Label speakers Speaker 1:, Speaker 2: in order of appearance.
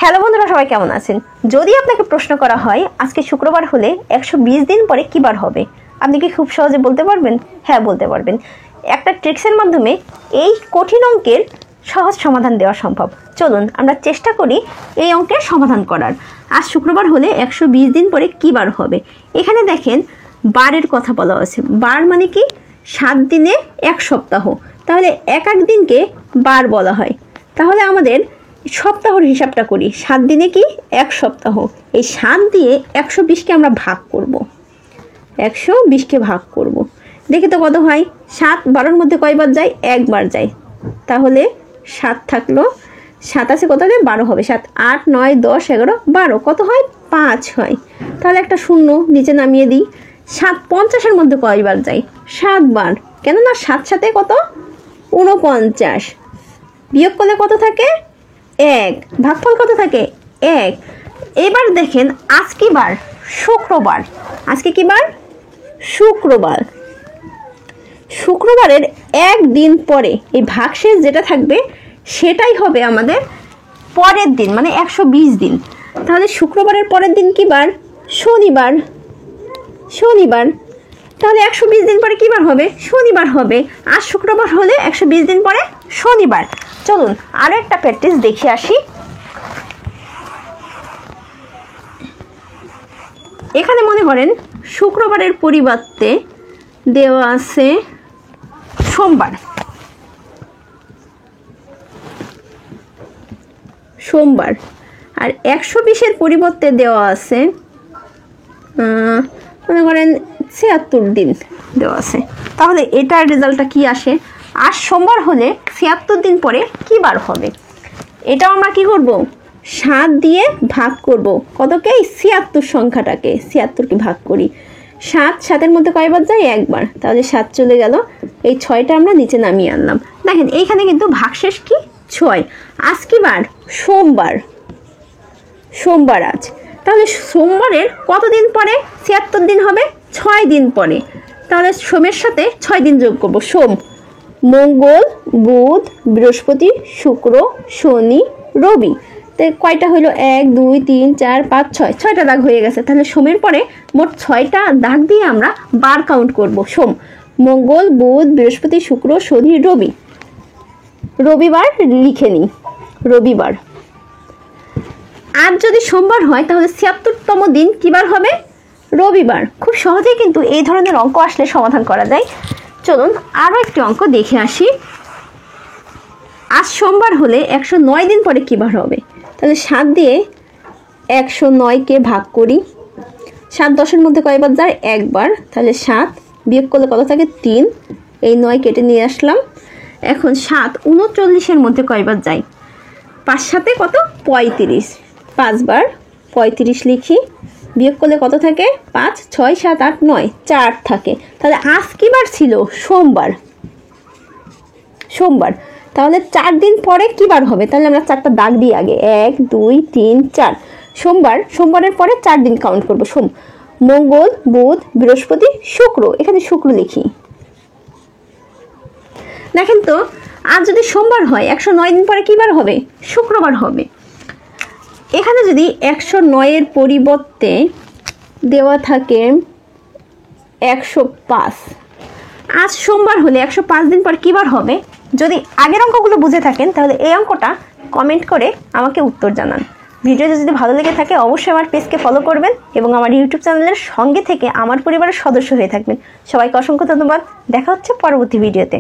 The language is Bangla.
Speaker 1: হ্যালো বন্ধুরা, সবাই কেমন আছেন? যদি আপনাকে প্রশ্ন করা হয় আজকে শুক্রবার হলে 120 দিন পরে কী বার হবে, আপনি কি খুব সহজে বলতে পারবেন? হ্যাঁ, বলতে পারবেন। একটা ট্রিক্সের মাধ্যমে এই কঠিন অঙ্কের সহজ সমাধান দেওয়া সম্ভব। চলুন আমরা চেষ্টা করি এই অঙ্কের সমাধান করার। আজ শুক্রবার হলে 120 দিন পরে কী বার হবে। এখানে দেখেন বারের কথা বলা আছে। বার মানে কি? 7 দিনে 1 সপ্তাহ। তাহলে এক এক দিনকে বার বলা হয়। তাহলে আমাদের সপ্তাহর হিসাবটা করি। 7 দিনে কি 1 সপ্তাহ। এই 7 দিয়ে 120কে আমরা ভাগ করব। 120কে ভাগ করব। দেখি তো কত হয়। 7 12-র মধ্যে কয়বার যায়? একবার যায়। তাহলে 7 থাকলো। 7 আছে কত হবে? 12 হবে। 7 8 9 10 11 12 কত হয়? 5 হয়। তাহলে একটা শূন্য নিচে নামিয়ে দিই। 7 50-এর মধ্যে কয়বার যায়? 7 বার। কেননা 7 সাথে কত? 49। বিয়োগ করলে কত থাকে? 1। ভাগফল কত থাকে? 1। এবার দেখেন আজ কি বার? শুক্রবার। আজকে কি বার? শুক্রবার। শুক্রবারের একদিন পরে এই ভাগশেষ যেটা থাকবে সেটাই হবে আমাদের পরের দিন, মানে 120 দিন। তাহলে শুক্রবারের পরের দিন কি বার? শনিবার। শনিবার। তাহলে 120 দিন পরে কি বার হবে? শনিবার হবে। আজ শুক্রবার হলে 120 দিন পরে শনিবার। চলুন আরো একটা প্র্যাকটিস দেখে আসি। এখানে মনে করেন শুক্রবারের পরিবর্তে দেওয়া আছে সোমবার। সোমবার। আর 120-এর পরিবর্তে দেওয়া আছে মনে করেন 76 দিন দেওয়া আছে। তাহলে এটার রেজাল্টটা কি আসে? আজ সোমবার হলে 76 দিন পরে কি বার হবে? এটাও আমরা কি করব? 7 দিয়ে ভাগ করব। কতকে? 76 সংখ্যাটাকে। 76কে ভাগ করি। 7 7-এর মধ্যে কয়বার যায়? একবার। তাহলে 7 চলে গেল। এই 6টা আমরা নিচে নামিয়ে আনলাম। দেখেন এইখানে কিন্তু ভাগশেষ কি? 6। আজ কি বার? সোমবার। সোমবার আজ। তাহলে সোমবারের কতদিন পরে 76 দিন হবে? 6 দিন পরে। তাহলে সোমের সাথে 6 দিন যোগ করব। সোম, মঙ্গল, বুধ, বৃহস্পতি, শুক্র, শনি, রবি। তো কয়টা হলো? 1 2 3 4 5 6। 6টা দাগ হয়ে গেছে। তাহলে সোমের পরে মোট 6টা দাগ দিয়ে আমরা বার কাউন্ট করব। সোম, মঙ্গল, বুধ, বৃহস্পতি, শুক্র, শনি, রবি। রবিবার লিখে নিই। রবিবার। আজ যদি সোমবার হয় তাহলে 76তম দিন কি বার হবে? রবিবার। খুব সহজেই কিন্তু এই ধরনের অঙ্ক আসলে সমাধান করা যায়। চলুন আরও একটি অঙ্ক দেখে আসি। আজ সোমবার হলে 109 দিন পরে কী বার হবে? তাহলে 7 দিয়ে 109কে ভাগ করি। 7 10-এর মধ্যে কয়বার যায়? একবার। তাহলে 7 বিয়োগ করলে কত থাকে? 3। এই 9 কেটে নিয়ে আসলাম। এখন 7 39-এর মধ্যে কয়বার যায়? 5 সাথে কত? 35। 5 বার। 35 লিখি। বিয়োগ করলে কত থাকে? 5 6 7 8 9 4 থাকে। তাহলে আজ কি বার ছিল? সোমবার। সোমবার। তাহলে 4 দিন পরে কি বার হবে? তাহলে আমরা 4টা দাগ দিই আগে। 1 2 3 4। সোমবার। সোমবারের পরে 4 দিন কাউন্ট করব। সোম, মঙ্গল, বুধ, বৃহস্পতি, শুক্র। এখানে শুক্র লিখি। দেখেন তো আজ যদি সোমবার হয় 109 দিন পরে কি বার হবে? শুক্রবার হবে। এখানে যদি 109-এর পরিবর্তে দেওয়া থাকে 105, আজ সোমবার হলে 105 দিন পর কী বার হবে? যদি আগের অঙ্কগুলো বুঝে থাকেন তাহলে এই অঙ্কটা কমেন্ট করে আমাকে উত্তর জানান। ভিডিওটা যদি ভালো লেগে থাকে অবশ্যই আমার পেজকে ফলো করবেন এবং আমার ইউটিউব চ্যানেলের সঙ্গে থেকে আমার পরিবারের সদস্য হয়ে থাকবেন। সবাইকে অসংখ্য ধন্যবাদ। দেখা হচ্ছে পরবর্তী ভিডিওতে।